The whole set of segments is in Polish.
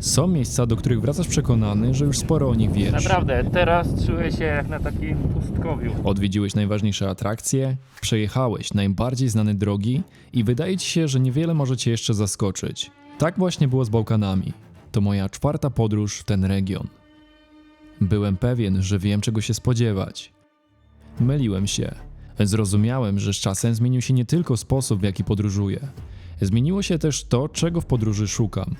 Są miejsca, do których wracasz przekonany, że już sporo o nich wiesz. Naprawdę, teraz czuję się jak na takim pustkowiu. Odwiedziłeś najważniejsze atrakcje, przejechałeś najbardziej znane drogi i wydaje ci się, że niewiele może cię jeszcze zaskoczyć. Tak właśnie było z Bałkanami. To moja 4. podróż w ten region. Byłem pewien, że wiem, czego się spodziewać. Myliłem się. Zrozumiałem, że z czasem zmienił się nie tylko sposób, w jaki podróżuję. Zmieniło się też to, czego w podróży szukam.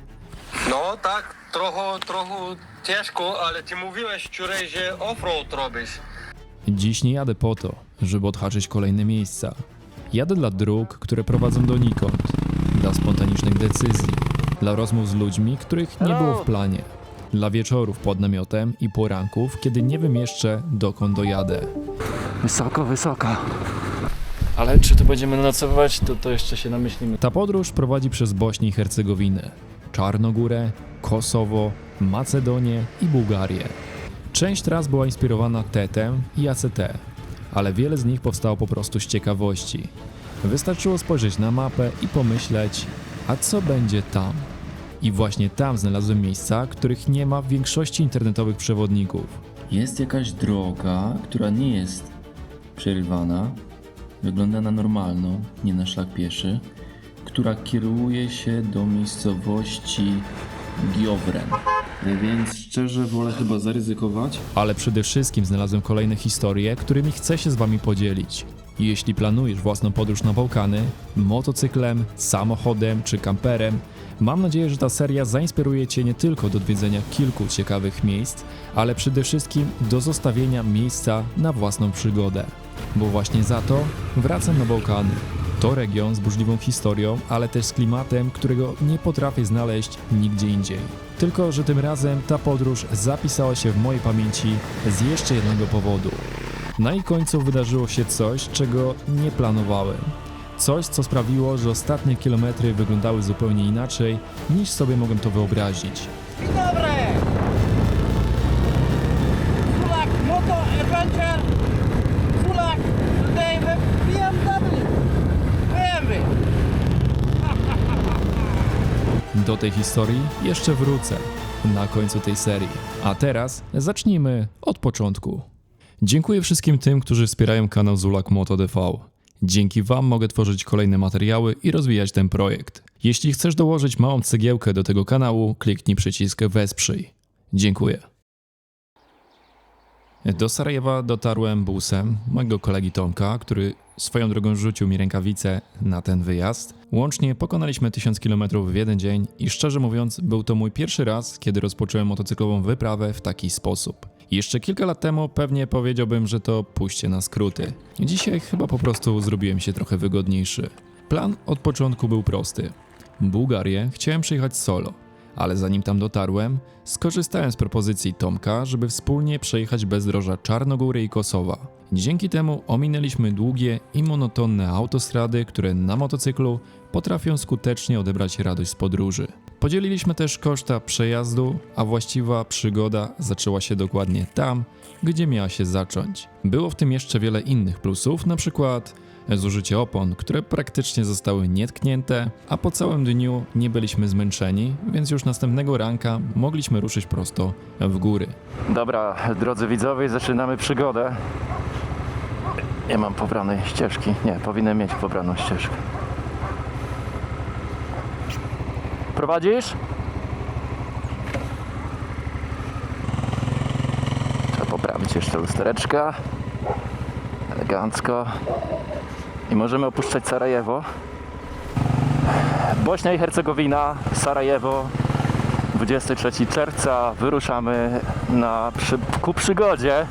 No tak, trochę ciężko, ale ty mówiłeś wczoraj, że off-road robisz. Dziś nie jadę po to, żeby odhaczyć kolejne miejsca. Jadę dla dróg, które prowadzą donikąd, dla spontanicznych decyzji, dla rozmów z ludźmi, których nie było w planie, dla wieczorów pod namiotem i poranków, kiedy nie wiem jeszcze, dokąd dojadę. Wysoko, wysoko. Ale czy tu będziemy nocować, to jeszcze się namyślimy. Ta podróż prowadzi przez Bośnię i Hercegowinę, Czarnogórę, Kosowo, Macedonię i Bułgarię. Część tras była inspirowana TET-em i ACT, ale wiele z nich powstało po prostu z ciekawości. Wystarczyło spojrzeć na mapę i pomyśleć, a co będzie tam? I właśnie tam znalazłem miejsca, których nie ma w większości internetowych przewodników. Jest jakaś droga, która nie jest przerywana, wygląda na normalną, nie na szlak pieszy, która kieruje się do miejscowości Giovren. Więc szczerze wolę chyba zaryzykować. Ale przede wszystkim znalazłem kolejne historie, którymi chcę się z wami podzielić. Jeśli planujesz własną podróż na Bałkany, motocyklem, samochodem czy kamperem, mam nadzieję, że ta seria zainspiruje cię nie tylko do odwiedzenia kilku ciekawych miejsc, ale przede wszystkim do zostawienia miejsca na własną przygodę. Bo właśnie za to wracam na Bałkany. To region z burzliwą historią, ale też z klimatem, którego nie potrafię znaleźć nigdzie indziej. Tylko że tym razem ta podróż zapisała się w mojej pamięci z jeszcze jednego powodu. Na jej końcu wydarzyło się coś, czego nie planowałem. Coś, co sprawiło, że ostatnie kilometry wyglądały zupełnie inaczej, niż sobie mogłem to wyobrazić. Dzień dobry! Sulak Moto Adventure. Sulak, today with BMW. BMW. Do tej historii jeszcze wrócę na końcu tej serii. A teraz zacznijmy od początku. Dziękuję wszystkim tym, którzy wspierają kanał Zulak Moto TV. Dzięki wam mogę tworzyć kolejne materiały i rozwijać ten projekt. Jeśli chcesz dołożyć małą cegiełkę do tego kanału, kliknij przycisk Wesprzyj. Dziękuję. Do Sarajewa dotarłem busem mojego kolegi Tomka, który swoją drogą rzucił mi rękawice na ten wyjazd. Łącznie pokonaliśmy 1000 km w jeden dzień i szczerze mówiąc był to mój pierwszy raz, kiedy rozpocząłem motocyklową wyprawę w taki sposób. Jeszcze kilka lat temu pewnie powiedziałbym, że to pójście na skróty. Dzisiaj chyba po prostu zrobiłem się trochę wygodniejszy. Plan od początku był prosty. Bułgarię chciałem przejechać solo, ale zanim tam dotarłem, skorzystałem z propozycji Tomka, żeby wspólnie przejechać bezdroża Czarnogóry i Kosowa. Dzięki temu ominęliśmy długie i monotonne autostrady, które na motocyklu potrafią skutecznie odebrać radość z podróży. Podzieliliśmy też koszta przejazdu, a właściwa przygoda zaczęła się dokładnie tam, gdzie miała się zacząć. Było w tym jeszcze wiele innych plusów, na przykład zużycie opon, które praktycznie zostały nietknięte, a po całym dniu nie byliśmy zmęczeni, więc już następnego ranka mogliśmy ruszyć prosto w góry. Dobra, drodzy widzowie, zaczynamy przygodę. Nie mam pobranej ścieżki. Nie, powinienem mieć pobraną ścieżkę. Prowadzisz? Trzeba poprawić jeszcze lustereczka. Elegancko. I możemy opuszczać Sarajewo. Bośnia i Hercegowina, Sarajewo. 23 czerwca wyruszamy ku przygodzie.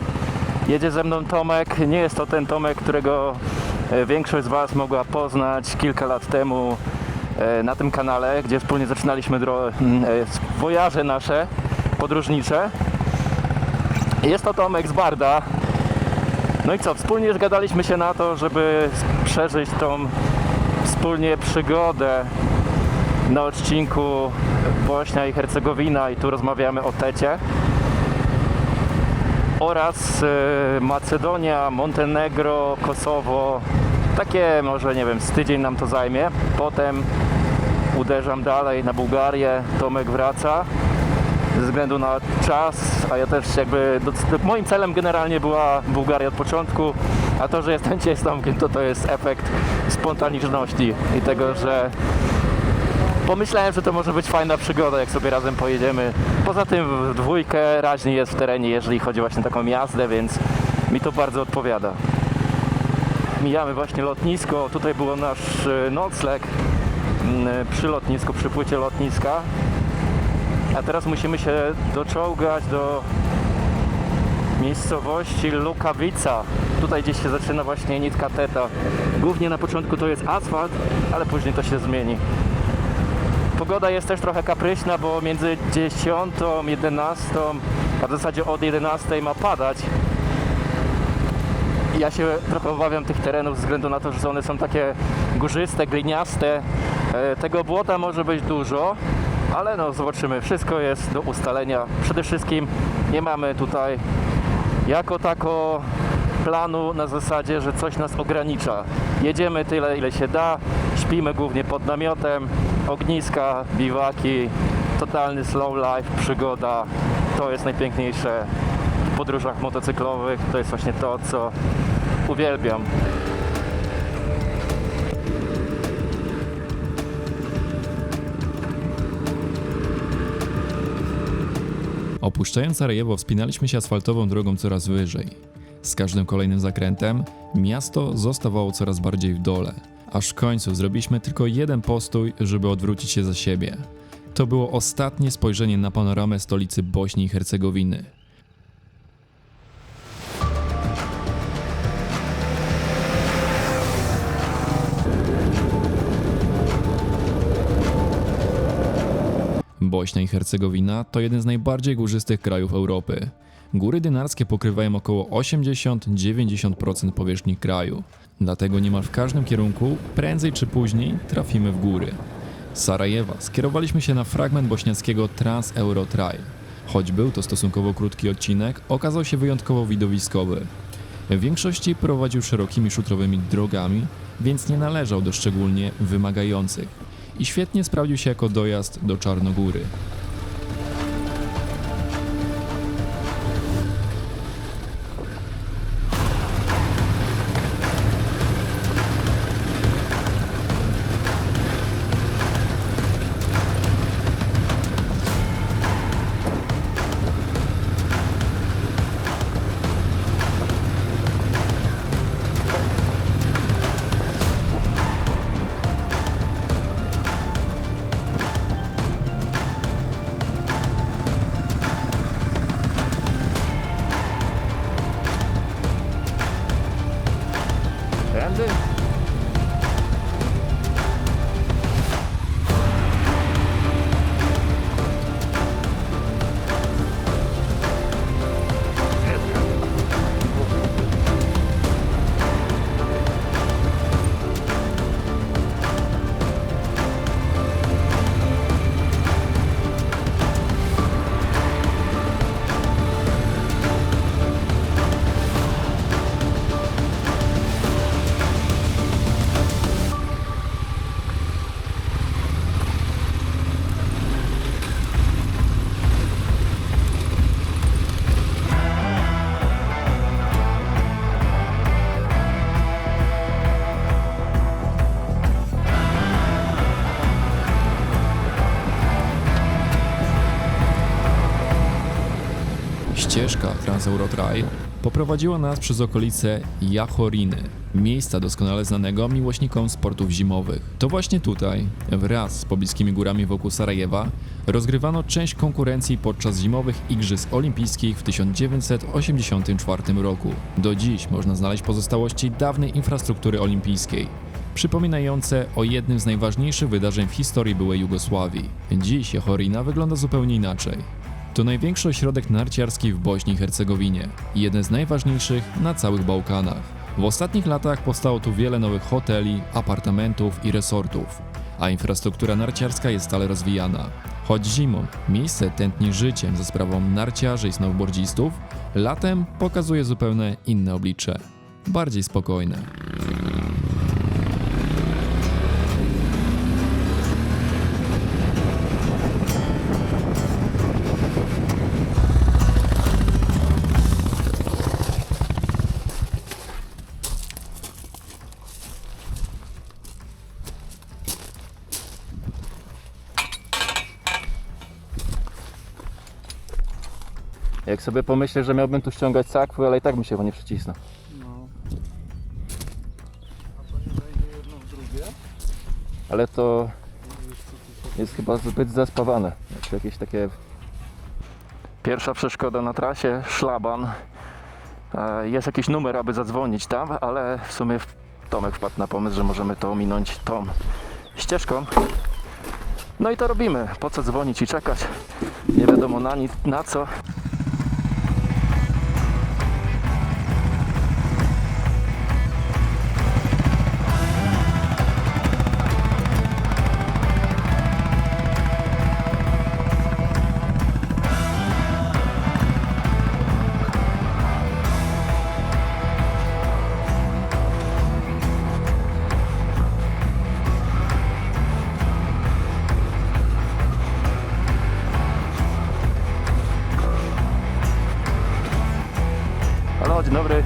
Jedzie ze mną Tomek. Nie jest to ten Tomek, którego większość z was mogła poznać kilka lat temu na tym kanale, gdzie wspólnie zaczynaliśmy wojaże nasze podróżnicze. Jest to Tomek z Barda. No i co, wspólnie zgadaliśmy się na to, żeby przeżyć tą wspólnie przygodę na odcinku Bośnia i Hercegowina i tu rozmawiamy o TET-cie oraz Macedonia, Montenegro, Kosowo. Takie może, nie wiem, z tydzień nam to zajmie. Potem uderzam dalej na Bułgarię, Tomek wraca ze względu na czas, a ja też jakby, moim celem generalnie była Bułgaria od początku, a to, że jestem dzisiaj z Tomkiem, to jest efekt spontaniczności i tego, że pomyślałem, że to może być fajna przygoda, jak sobie razem pojedziemy. Poza tym w dwójkę raźniej jest w terenie, jeżeli chodzi właśnie o taką jazdę, więc mi to bardzo odpowiada. Mijamy właśnie lotnisko, tutaj był nasz nocleg przy lotnisku, przy płycie lotniska. A teraz musimy się doczołgać do miejscowości Lukawica. Tutaj gdzieś się zaczyna właśnie nitka Teta. Głównie na początku to jest asfalt, ale później to się zmieni. Pogoda jest też trochę kapryśna, bo między 10, 11, a w zasadzie od 11 ma padać. Ja się trochę obawiam tych terenów ze względu na to, że one są takie górzyste, gliniaste. Tego błota może być dużo, ale no zobaczymy. Wszystko jest do ustalenia. Przede wszystkim nie mamy tutaj jako tako planu na zasadzie, że coś nas ogranicza. Jedziemy tyle, ile się da, śpimy głównie pod namiotem, ogniska, biwaki, totalny slow life, przygoda. To jest najpiękniejsze w podróżach motocyklowych. To jest właśnie to, co uwielbiam. Opuszczając Sarajewo, wspinaliśmy się asfaltową drogą coraz wyżej. Z każdym kolejnym zakrętem miasto zostawało coraz bardziej w dole, aż w końcu zrobiliśmy tylko jeden postój, żeby odwrócić się za siebie. To było ostatnie spojrzenie na panoramę stolicy Bośni i Hercegowiny. Bośnia i Hercegowina to jeden z najbardziej górzystych krajów Europy. Góry dynarskie pokrywają około 80-90% powierzchni kraju. Dlatego niemal w każdym kierunku, prędzej czy później, trafimy w góry. Z Sarajewa skierowaliśmy się na fragment bośniackiego Trans-Euro Trail. Choć był to stosunkowo krótki odcinek, okazał się wyjątkowo widowiskowy. W większości prowadził szerokimi szutrowymi drogami, więc nie należał do szczególnie wymagających. I świetnie sprawdził się jako dojazd do Czarnogóry. Tędy? Ścieżka Trans-Euro Trail poprowadziła nas przez okolice Jachoriny, miejsca doskonale znanego miłośnikom sportów zimowych. To właśnie tutaj, wraz z pobliskimi górami wokół Sarajewa, rozgrywano część konkurencji podczas zimowych Igrzysk Olimpijskich w 1984 roku. Do dziś można znaleźć pozostałości dawnej infrastruktury olimpijskiej, przypominające o jednym z najważniejszych wydarzeń w historii byłej Jugosławii. Dziś Jachorina wygląda zupełnie inaczej. To największy ośrodek narciarski w Bośni i Hercegowinie i jeden z najważniejszych na całych Bałkanach. W ostatnich latach powstało tu wiele nowych hoteli, apartamentów i resortów, a infrastruktura narciarska jest stale rozwijana. Choć zimą miejsce tętni życiem za sprawą narciarzy i snowboardzistów, latem pokazuje zupełnie inne oblicze, bardziej spokojne. Jak sobie pomyślę, że miałbym tu ściągać sakwy, ale i tak bym się nie przycisnął. No. A to nie wejdzie jedno w drugie? Ale to jest chyba zbyt zaspawane. Znaczy jakieś takie... Pierwsza przeszkoda na trasie, szlaban. Jest jakiś numer, aby zadzwonić tam, ale w sumie Tomek wpadł na pomysł, że możemy to ominąć tą ścieżką. No i to robimy. Po co dzwonić i czekać? Nie wiadomo na nic, na co. Halo, dzień dobry.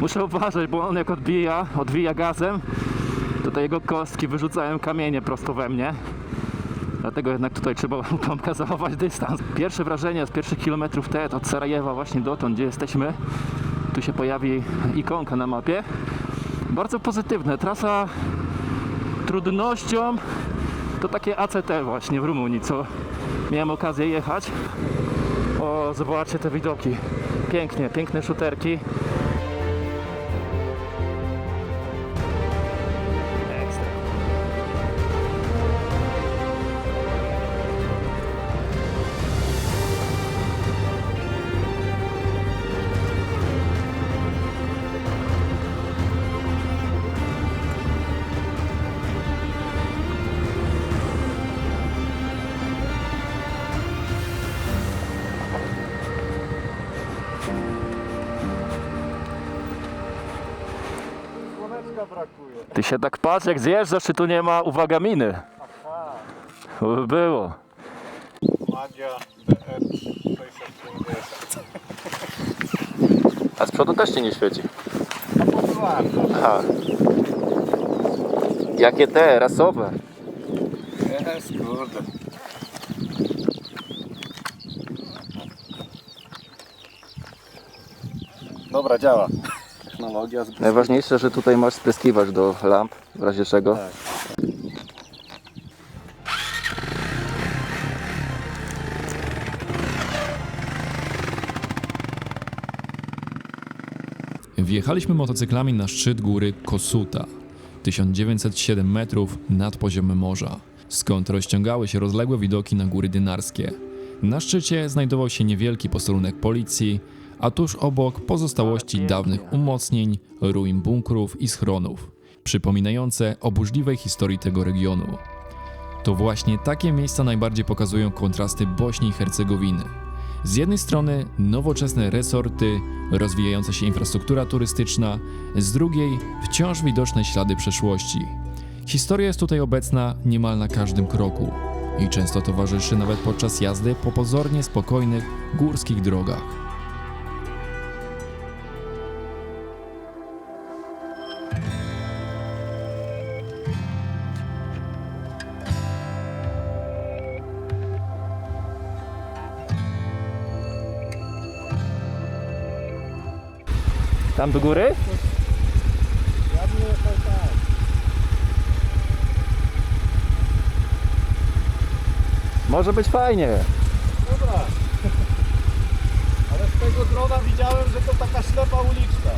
Muszę uważać, bo on jak odbija gazem, to te jego kostki wyrzucają kamienie prosto we mnie. Dlatego jednak tutaj trzeba u Tomka zachować dystans. Pierwsze wrażenia z pierwszych kilometrów od Sarajewa właśnie dotąd, gdzie jesteśmy. Tu się pojawi ikonka na mapie. Bardzo pozytywne. Trasa trudnością to takie ACT właśnie w Rumunii, co miałem okazję jechać. O, zobaczcie te widoki. Pięknie, piękne szuterki. Ekstra. Słoneczka brakuje. Ty się tak patrz, jak zjeżdżasz, czy tu nie ma, uwaga, miny. To by było. Madzia BR 650. A z przodu też cię nie świeci. A pochowałem to. Aha. Jakie te, rasowe. Jest, kurde. Dobra, działa. Technologia z Najważniejsze, że tutaj masz spryskiwacz do lamp, w razie czego. Tak. Wjechaliśmy motocyklami na szczyt góry Kosuta, 1907 metrów nad poziomem morza, skąd rozciągały się rozległe widoki na góry dynarskie. Na szczycie znajdował się niewielki posterunek policji, a tuż obok pozostałości dawnych umocnień, ruin bunkrów i schronów, przypominające o burzliwej historii tego regionu. To właśnie takie miejsca najbardziej pokazują kontrasty Bośni i Hercegowiny. Z jednej strony nowoczesne resorty, rozwijająca się infrastruktura turystyczna, z drugiej wciąż widoczne ślady przeszłości. Historia jest tutaj obecna niemal na każdym kroku i często towarzyszy nawet podczas jazdy po pozornie spokojnych górskich drogach. Tam do góry? Ja bym jechał tak. Może być fajnie. Dobra. Ale z tego drona widziałem, że to taka ślepa uliczka.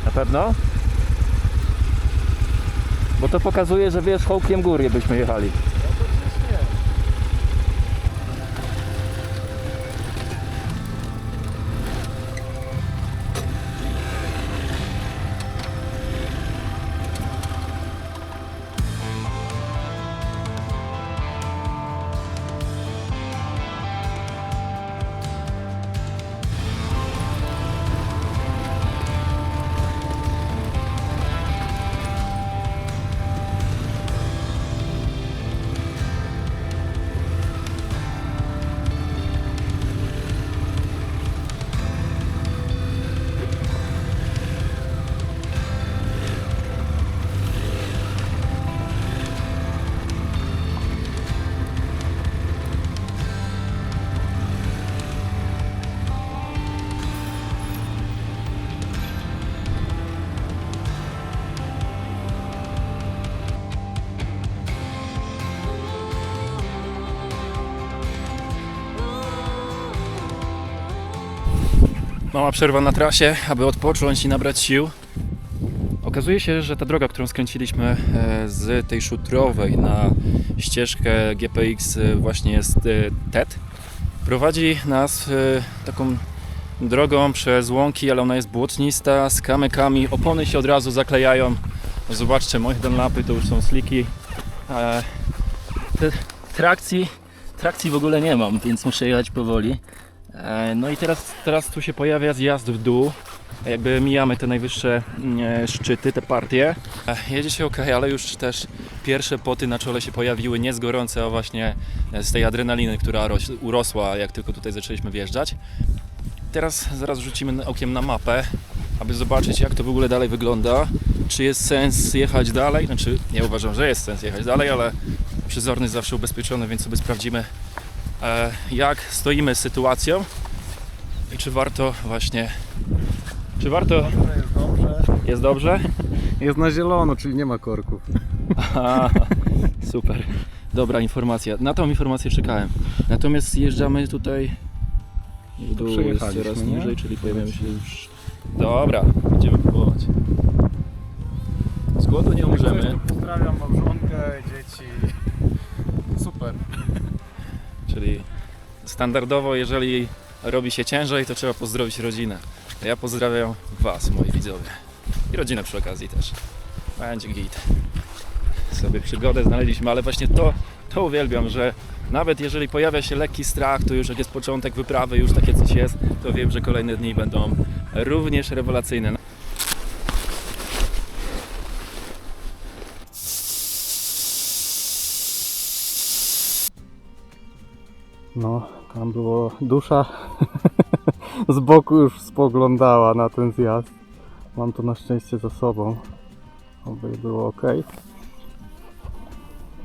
Na pewno? Bo to pokazuje, że wierzchołkiem góry byśmy jechali. No to przecież nie. Mała przerwa na trasie, aby odpocząć i nabrać sił. Okazuje się, że ta droga, którą skręciliśmy z tej szutrowej na ścieżkę GPX właśnie jest TET. Prowadzi nas taką drogą przez łąki, ale ona jest błotnista, z kamykami. Opony się od razu zaklejają. Zobaczcie, moje Dunlapy to już są sliki. Trakcji w ogóle nie mam, więc muszę jechać powoli. No i teraz tu się pojawia zjazd w dół. Jakby mijamy te najwyższe szczyty, te partie. Jedzie się ok, ale już też pierwsze poty na czole się pojawiły, nie z gorące, a właśnie z tej adrenaliny, która urosła, jak tylko tutaj zaczęliśmy wjeżdżać. Teraz zaraz rzucimy okiem na mapę, aby zobaczyć, jak to w ogóle dalej wygląda. Czy jest sens jechać dalej? Znaczy, ja uważam, że jest sens jechać dalej, ale przyzorny jest zawsze ubezpieczony, więc sobie sprawdzimy, jak stoimy z sytuacją i czy warto właśnie... Czy warto... Jest dobrze. Jest dobrze? Jest na zielono, czyli nie ma korków. Aha, super. Dobra informacja. Na tą informację czekałem. Natomiast zjeżdżamy tutaj w dół, jest Przejechaliśmy, coraz nie? niżej, czyli pojawiamy się już... Dobra, będziemy próbować. Z głodu nie umrzemy, Pozdrawiam małżonkę, dzieci. Super. czyli standardowo, jeżeli robi się ciężej, to trzeba pozdrowić rodzinę. A ja pozdrawiam Was, moi widzowie. I rodzinę przy okazji też. Będzie git. Sobie przygodę znaleźliśmy, ale właśnie to uwielbiam, że nawet jeżeli pojawia się lekki strach, to już jak jest początek wyprawy, już takie coś jest, to wiem, że kolejne dni będą również rewelacyjne. No, tam było dusza. Z boku już spoglądała na ten zjazd. Mam to na szczęście za sobą. Oby było ok.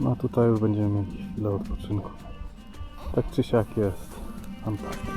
No a tutaj już będziemy mieli chwilę odpoczynku. Tak czy siak jest fantastycznie.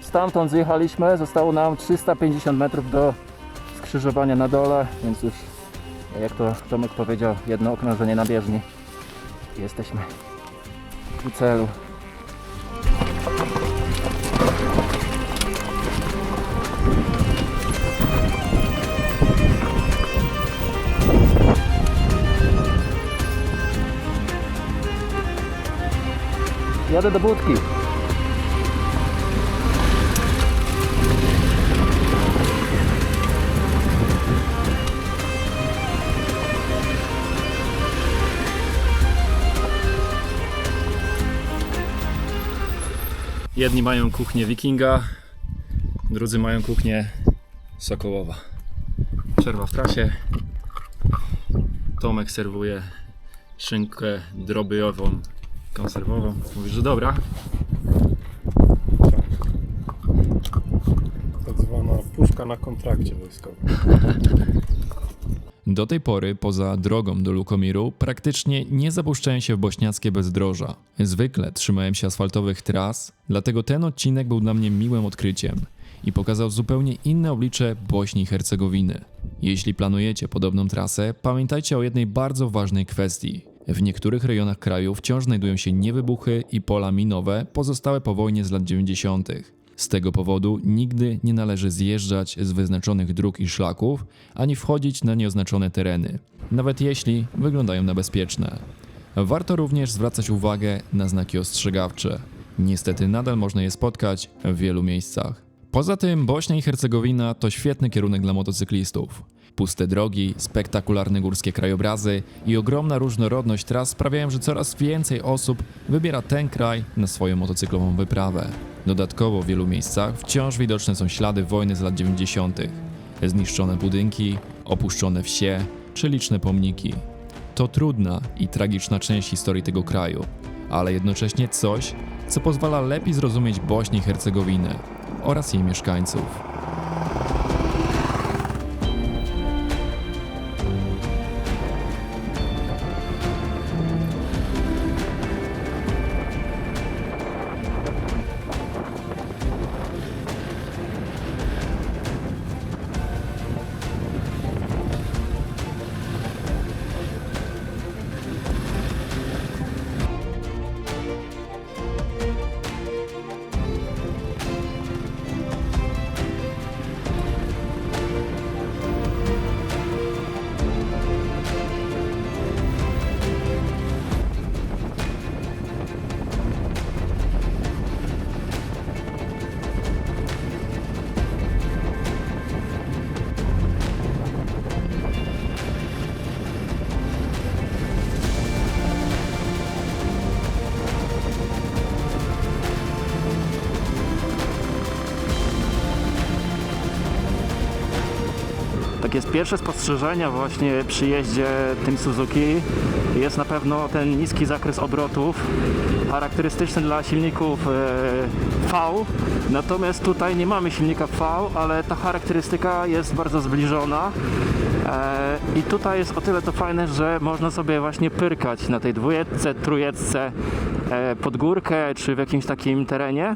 Stamtąd zjechaliśmy, zostało nam 350 metrów do skrzyżowania na dole, więc już, jak to Tomek powiedział, jedno okrążenie na bieżni. Jesteśmy u celu. Jadę do budki. Jedni mają kuchnię wikinga, drudzy mają kuchnię sokołowa. Przerwa w trasie. Tomek serwuje szynkę drobyjową, konserwową. Mówisz, że dobra? Tak zwana puszka na kontrakcie wojskowym. Do tej pory, poza drogą do Lukomiru, praktycznie nie zapuszczałem się w bośniackie bezdroża. Zwykle trzymałem się asfaltowych tras, dlatego ten odcinek był dla mnie miłym odkryciem i pokazał zupełnie inne oblicze Bośni i Hercegowiny. Jeśli planujecie podobną trasę, pamiętajcie o jednej bardzo ważnej kwestii. W niektórych rejonach kraju wciąż znajdują się niewybuchy i pola minowe pozostałe po wojnie z lat 90. Z tego powodu nigdy nie należy zjeżdżać z wyznaczonych dróg i szlaków, ani wchodzić na nieoznaczone tereny, nawet jeśli wyglądają na bezpieczne. Warto również zwracać uwagę na znaki ostrzegawcze. Niestety nadal można je spotkać w wielu miejscach. Poza tym Bośnia i Hercegowina to świetny kierunek dla motocyklistów. Puste drogi, spektakularne górskie krajobrazy i ogromna różnorodność tras sprawiają, że coraz więcej osób wybiera ten kraj na swoją motocyklową wyprawę. Dodatkowo w wielu miejscach wciąż widoczne są ślady wojny z lat 90. Zniszczone budynki, opuszczone wsie czy liczne pomniki. To trudna i tragiczna część historii tego kraju, ale jednocześnie coś, co pozwala lepiej zrozumieć Bośnię i Hercegowinę oraz jej mieszkańców. Takie pierwsze spostrzeżenia właśnie przy jeździe tym Suzuki jest na pewno ten niski zakres obrotów, charakterystyczny dla silników V, natomiast tutaj nie mamy silnika V, ale ta charakterystyka jest bardzo zbliżona i tutaj jest o tyle to fajne, że można sobie właśnie pyrkać na tej dwójeczce, trójeczce pod górkę czy w jakimś takim terenie.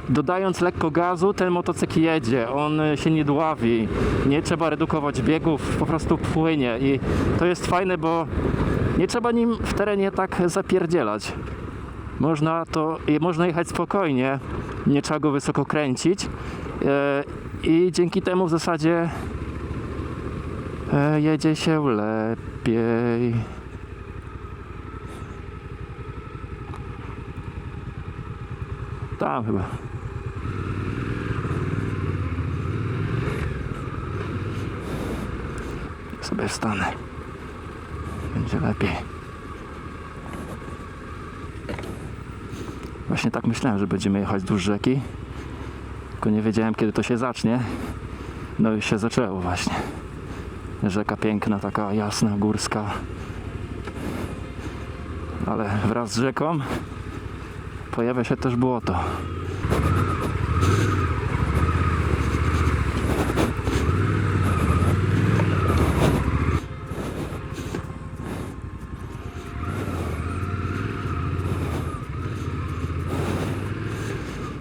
Dodając lekko gazu, ten motocykl jedzie, on się nie dławi, nie trzeba redukować biegów, po prostu płynie i to jest fajne, bo nie trzeba nim w terenie tak zapierdzielać. Można jechać spokojnie, nie trzeba go wysoko kręcić i dzięki temu w zasadzie jedzie się lepiej. Tam chyba. Sobie wstanę. Będzie lepiej. Właśnie tak myślałem, że będziemy jechać wzdłuż rzeki. Tylko nie wiedziałem, kiedy to się zacznie. No już się zaczęło właśnie. Rzeka piękna, taka jasna, górska. Ale wraz z rzeką pojawia się też błoto.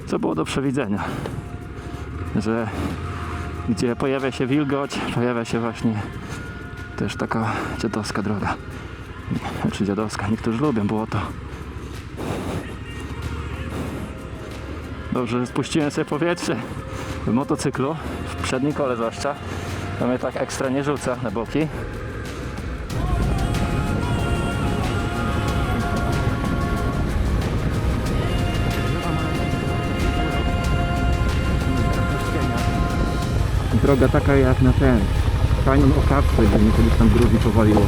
Co było do przewidzenia, że gdzie pojawia się wilgoć, pojawia się właśnie też taka dziadowska droga. Znaczy dziadowska, niektórzy lubią błoto. Dobrze, że spuściłem sobie powietrze w motocyklu, w przednim kole zwłaszcza. To mnie tak ekstra nie rzuca na boki. Droga taka jak na ten kanion Okawce, gdzie mnie kiedyś tam gruzji powaliło.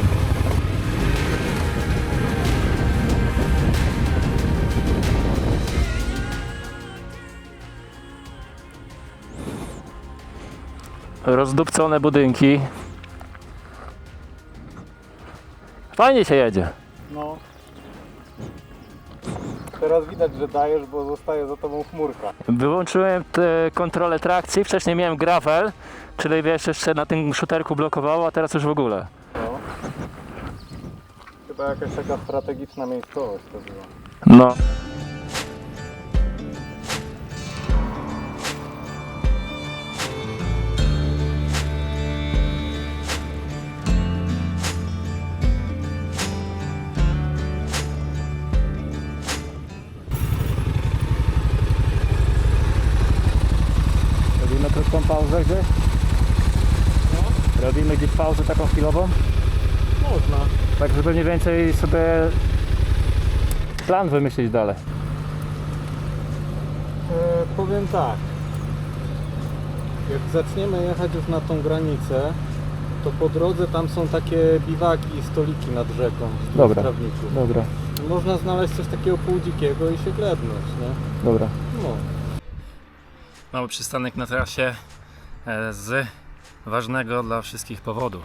Rozdupcone budynki. Fajnie się jedzie. No. Teraz widać, że dajesz, bo zostaje za tobą chmurka. Wyłączyłem tę kontrolę trakcji. Wcześniej miałem gravel, czyli wiesz, jeszcze na tym szuterku blokowało, a teraz już w ogóle. No. Chyba jakaś taka strategiczna miejscowość to była. No. Robimy krótką pauzę gdzieś? No. Robimy gdzieś pauzę taką chwilową? Można. Tak, żeby mniej więcej sobie plan wymyślić dalej. Powiem tak. Jak zaczniemy jechać już na tą granicę, to po drodze tam są takie biwaki i stoliki nad rzeką z Dobra. trawników. Dobra, Można znaleźć coś takiego półdzikiego i się glebnąć, nie? dobra. No. Mały przystanek na trasie z ważnego dla wszystkich powodu.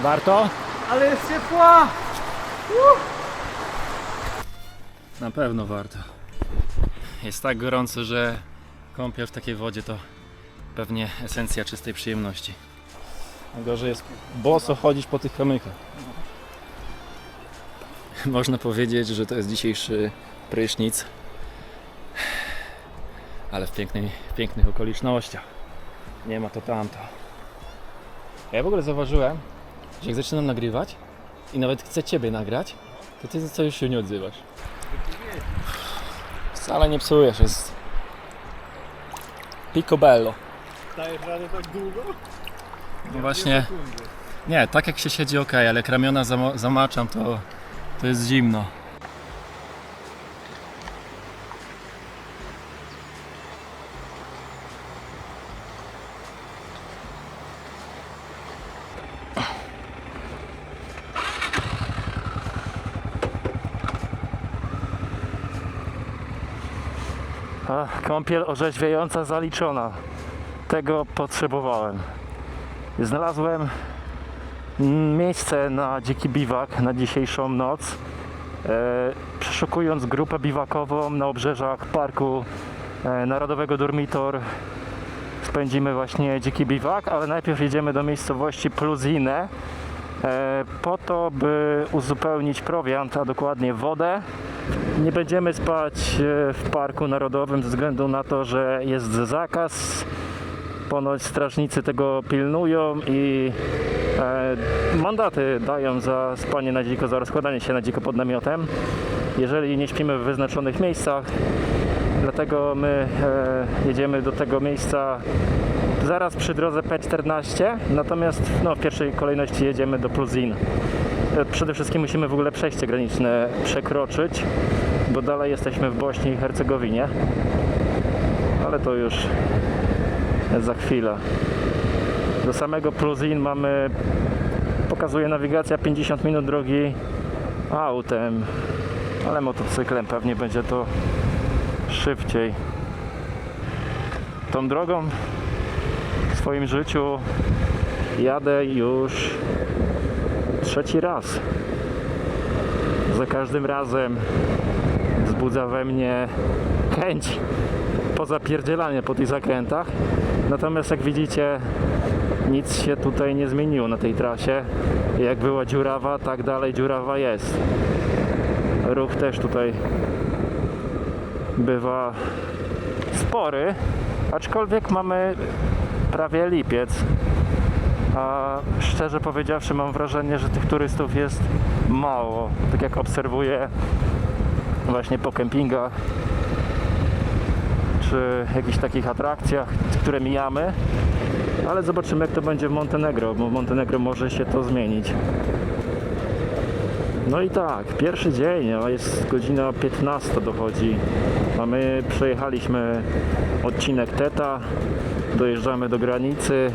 Warto? Ale jest ciepła! Na pewno warto. Jest tak gorąco, że kąpiel w takiej wodzie to pewnie esencja czystej przyjemności. Gorzej jest boso chodzić po tych kamykach. Można powiedzieć, że to jest dzisiejszy prysznic, ale w pięknych okolicznościach. Nie ma to tamto. Ja w ogóle zauważyłem, że jak zaczynam nagrywać i nawet chcę Ciebie nagrać, to Ty co już się nie odzywasz. Wcale nie psujesz, jest picobello. Dajesz radę tak długo? No właśnie, nie, tak jak się siedzi ok, ale jak ramiona zamaczam, to jest zimno. Kąpiel orzeźwiająca zaliczona. Tego potrzebowałem. Znalazłem miejsce na dziki biwak na dzisiejszą noc. Przeszukując grupę biwakową na obrzeżach Parku Narodowego Durmitor, spędzimy właśnie dziki biwak, ale najpierw jedziemy do miejscowości Pluzine po to, by uzupełnić prowiant, a dokładnie wodę. Nie będziemy spać w Parku Narodowym ze względu na to, że jest zakaz. Ponoć strażnicy tego pilnują i mandaty dają za spanie na dziko, za rozkładanie się na dziko pod namiotem, jeżeli nie śpimy w wyznaczonych miejscach. Dlatego my jedziemy do tego miejsca zaraz przy drodze P14, natomiast w pierwszej kolejności jedziemy do Pluzin. Przede wszystkim musimy w ogóle przejście graniczne przekroczyć, bo dalej jesteśmy w Bośni i Hercegowinie, ale to już za chwilę. Do samego Pluzin mamy, pokazuje nawigacja, 50 minut drogi autem, ale motocyklem pewnie będzie to szybciej. Tą drogą w swoim życiu jadę już trzeci raz. Za każdym razem wzbudza we mnie chęć pozapierdzielania po tych zakrętach. Natomiast jak widzicie, nic się tutaj nie zmieniło na tej trasie. Jak była dziurawa, tak dalej dziurawa jest. Ruch też tutaj bywa spory, aczkolwiek mamy prawie lipiec. A szczerze powiedziawszy, mam wrażenie, że tych turystów jest mało. Tak jak obserwuję właśnie po kempingach czy jakichś takich atrakcjach, które mijamy, ale zobaczymy, jak to będzie w Montenegro, bo w Montenegro może się to zmienić. No i tak, pierwszy dzień, a jest godzina 15 dochodzi, a my przejechaliśmy odcinek Teta, dojeżdżamy do granicy,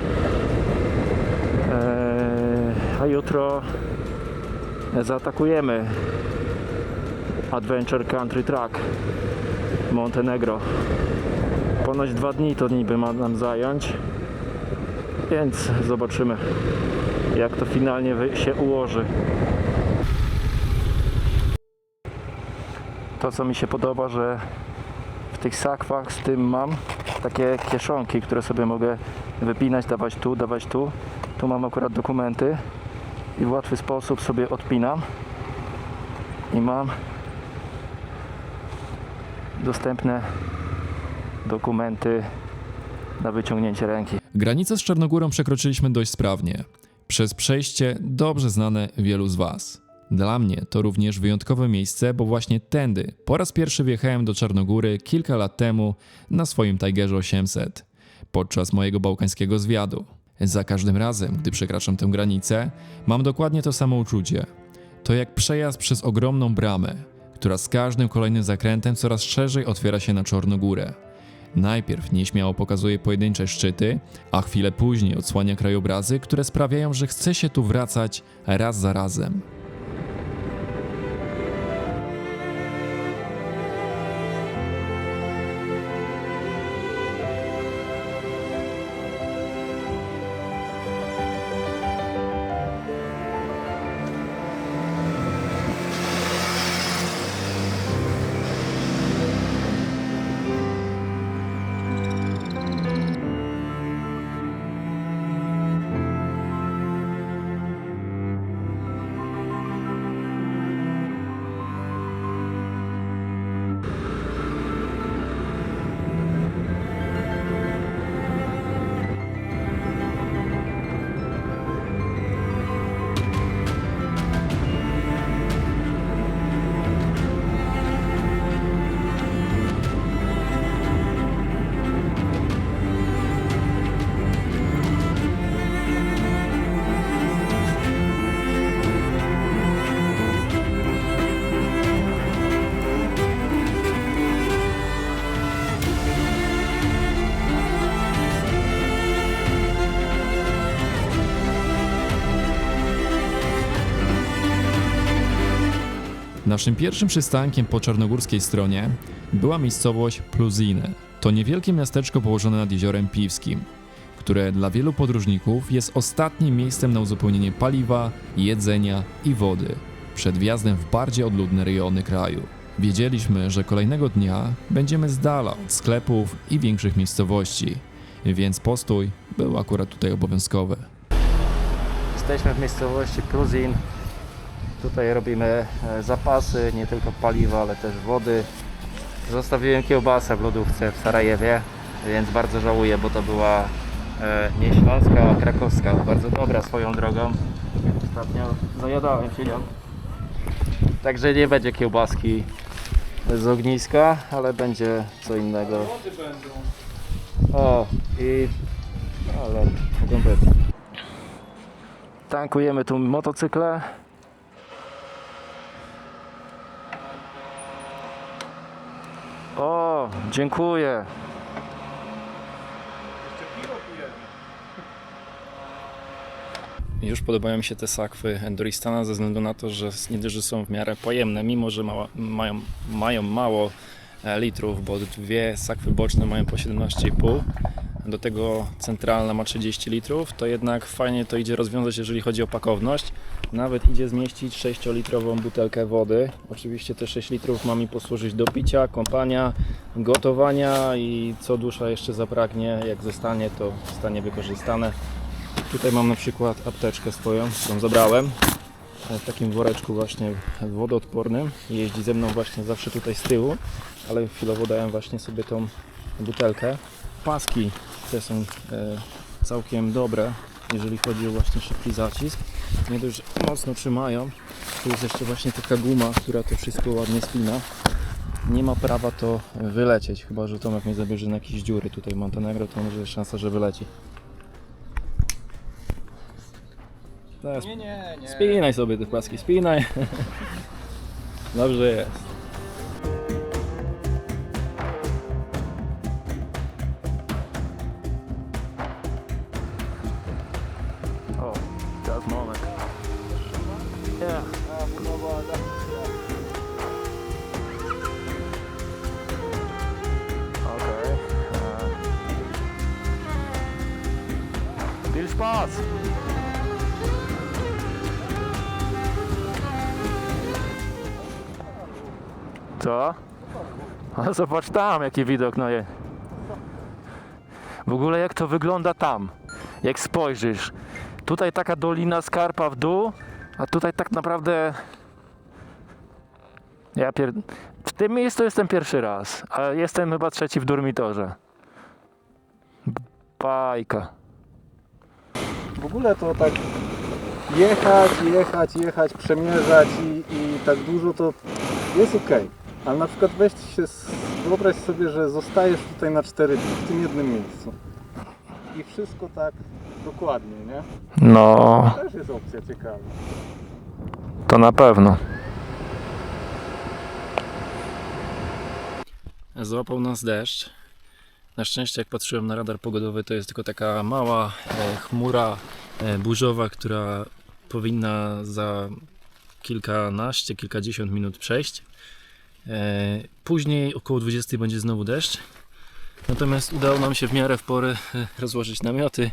a jutro zaatakujemy Adventure Country Track Montenegro. Ponoć 2 dni to niby ma nam zająć, więc zobaczymy, jak to finalnie się ułoży. To, co mi się podoba, że w tych sakwach z tym mam takie kieszonki, które sobie mogę wypinać, dawać tu, dawać tu. Tu mam akurat dokumenty i w łatwy sposób sobie odpinam i mam dostępne dokumenty na wyciągnięcie ręki. Granicę z Czarnogórą przekroczyliśmy dość sprawnie, przez przejście dobrze znane wielu z Was. Dla mnie to również wyjątkowe miejsce, bo właśnie tędy po raz pierwszy wjechałem do Czarnogóry kilka lat temu na swoim Tigerze 800 podczas mojego bałkańskiego zwiadu. Za każdym razem, gdy przekraczam tę granicę, mam dokładnie to samo uczucie. to jak przejazd przez ogromną bramę, która z każdym kolejnym zakrętem coraz szerzej otwiera się na Czarnogórę. Najpierw nieśmiało pokazuje pojedyncze szczyty, a chwilę później odsłania krajobrazy, które sprawiają, że chce się tu wracać raz za razem. Naszym pierwszym przystankiem po czarnogórskiej stronie była miejscowość Pluzine. To niewielkie miasteczko położone nad jeziorem Piwskim, które dla wielu podróżników jest ostatnim miejscem na uzupełnienie paliwa, jedzenia i wody przed wjazdem w bardziej odludne rejony kraju. Wiedzieliśmy, że kolejnego dnia będziemy z dala od sklepów i większych miejscowości, więc postój był akurat tutaj obowiązkowy. Jesteśmy w miejscowości Pluzin. Tutaj robimy zapasy, nie tylko paliwa, ale też wody. Zostawiłem kiełbasę w lodówce w Sarajewie, więc bardzo żałuję, bo to była nie śląska, a krakowska. Bardzo dobra swoją drogą. Ostatnio zajadałem się nią. Także nie będzie kiełbaski z ogniska, ale będzie co innego. O, i... ale mogą być. Tankujemy tu motocykle. O, dziękuję. Już podobają mi się te sakwy Enduristana ze względu na to, że nie dość, że są w miarę pojemne, mimo że mają mało litrów, bo dwie sakwy boczne mają po 17,5, do tego centralna ma 30 litrów, to jednak fajnie to idzie rozwiązać, jeżeli chodzi o pakowność. Nawet idzie zmieścić 6-litrową butelkę wody. Oczywiście te 6 litrów ma mi posłużyć do picia, kąpania, gotowania i co dusza jeszcze zapragnie, jak zostanie, to zostanie wykorzystane. Tutaj mam na przykład apteczkę swoją, którą zabrałem w takim woreczku właśnie wodoodpornym. Jeździ ze mną właśnie zawsze tutaj z tyłu, ale chwilowo dałem właśnie sobie tą butelkę. Paski te są całkiem dobre, jeżeli chodzi o właśnie szybki zacisk. Nie dość, że mocno trzymają, tu jest jeszcze właśnie taka guma, która to wszystko ładnie spina. Nie ma prawa to wylecieć, chyba że Tomek mnie zabierze na jakieś dziury tutaj w Montenegro, to może jest szansa, że wyleci. Teraz nie. Spinaj sobie te paski, spinaj. Dobrze jest. O, teraz moment. Yeah. Okej. Viel Spaß! Co? A zobacz tam, jaki widok, no je. W ogóle jak to wygląda tam, jak spojrzysz. Tutaj taka dolina, skarpa w dół, a tutaj tak naprawdę... W tym miejscu jestem pierwszy raz, a jestem chyba trzeci w Durmitorze. Bajka. W ogóle to tak jechać, przemierzać i tak dużo to jest okej. Ale na przykład wyobraź sobie, że zostajesz tutaj na 4 dni w tym jednym miejscu. I wszystko tak dokładnie, nie? No. To też jest opcja ciekawa. To na pewno. Złapał nas deszcz. Na szczęście, jak patrzyłem na radar pogodowy, to jest tylko taka mała chmura burzowa, która powinna za kilkadziesiąt minut przejść. Później około 20 będzie znowu deszcz. Natomiast udało nam się w miarę w porę rozłożyć namioty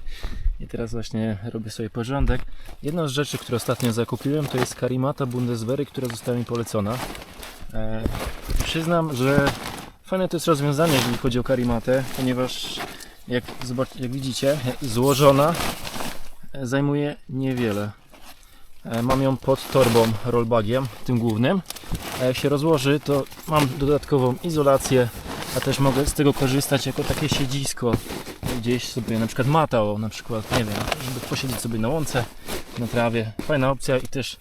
i teraz właśnie robię sobie porządek. Jedna z rzeczy, które ostatnio zakupiłem, to jest karimata Bundeswehry, która została mi polecona. Przyznam, że fajne to jest rozwiązanie, jeżeli chodzi o karimatę, ponieważ jak widzicie, złożona zajmuje niewiele. Mam ją pod torbą rollbagiem, tym głównym, a jak się rozłoży, to mam dodatkową izolację, a też mogę z tego korzystać jako takie siedzisko gdzieś sobie, na przykład mata, na przykład, nie wiem, żeby posiedzieć sobie na łące, na trawie. Fajna opcja i też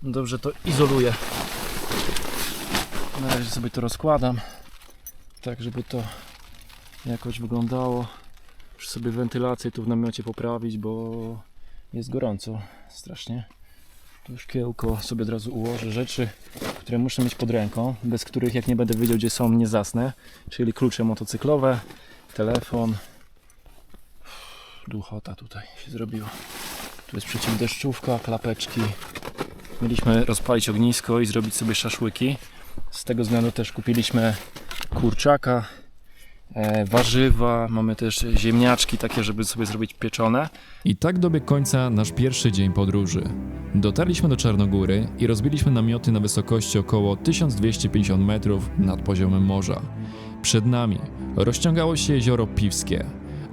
dobrze to izoluje. Na razie sobie to rozkładam, tak żeby to jakoś wyglądało. Muszę sobie wentylację tu w namiocie poprawić, bo jest gorąco strasznie. Tu szkiełko sobie od razu ułożę, rzeczy, które muszę mieć pod ręką, bez których jak nie będę wiedział, gdzie są, nie zasnę. Czyli klucze motocyklowe, telefon. Duchota tutaj się zrobiła. Tu jest przeciwdeszczówka, klapeczki. Mieliśmy rozpalić ognisko i zrobić sobie szaszłyki. Z tego względu też kupiliśmy kurczaka, warzywa, mamy też ziemniaczki takie, żeby sobie zrobić pieczone. I tak dobiegł końca nasz pierwszy dzień podróży. Dotarliśmy do Czarnogóry i rozbiliśmy namioty na wysokości około 1250 metrów nad poziomem morza. Przed nami rozciągało się jezioro Piwskie,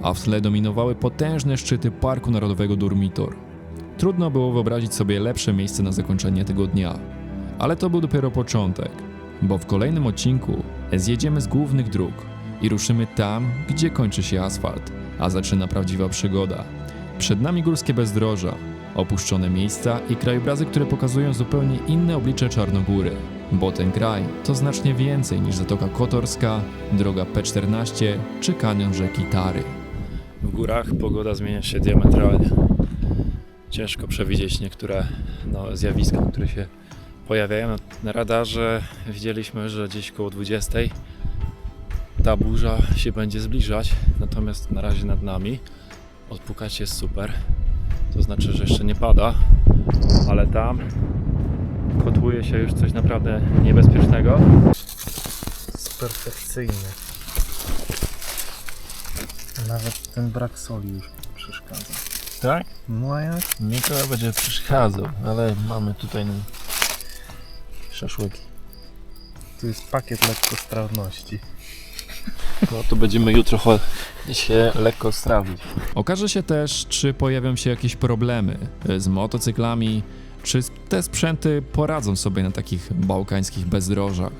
a w tle dominowały potężne szczyty Parku Narodowego Durmitor. Trudno było wyobrazić sobie lepsze miejsce na zakończenie tego dnia. Ale to był dopiero początek, bo w kolejnym odcinku zjedziemy z głównych dróg i ruszymy tam, gdzie kończy się asfalt, a zaczyna prawdziwa przygoda. Przed nami górskie bezdroża, opuszczone miejsca i krajobrazy, które pokazują zupełnie inne oblicze Czarnogóry, bo ten kraj to znacznie więcej niż Zatoka Kotorska, droga P14 czy kanion rzeki Tary. W górach pogoda zmienia się diametralnie. Ciężko przewidzieć niektóre zjawiska, które się pojawiają. Na radarze widzieliśmy, że gdzieś koło 20 ta burza się będzie zbliżać, natomiast na razie nad nami odpukać jest super, to znaczy, że jeszcze nie pada, ale tam kotłuje się już coś naprawdę niebezpiecznego. Jest perfekcyjny. Nawet ten brak soli już przeszkadza. Tak? No a jak? Mi to będzie przeszkadzał, ale mamy tutaj szaszłyki. Tu jest pakiet lekkostrawności. No to będziemy jutro się lekko strawić. Okaże się też, czy pojawią się jakieś problemy z motocyklami, czy te sprzęty poradzą sobie na takich bałkańskich bezdrożach.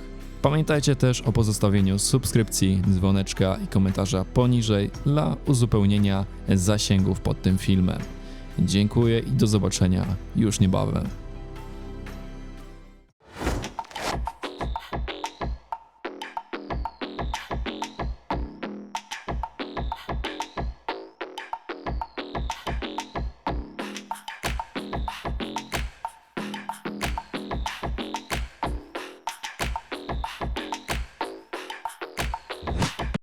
Pamiętajcie też o pozostawieniu subskrypcji, dzwoneczka i komentarza poniżej dla uzupełnienia zasięgów pod tym filmem. Dziękuję i do zobaczenia już niebawem.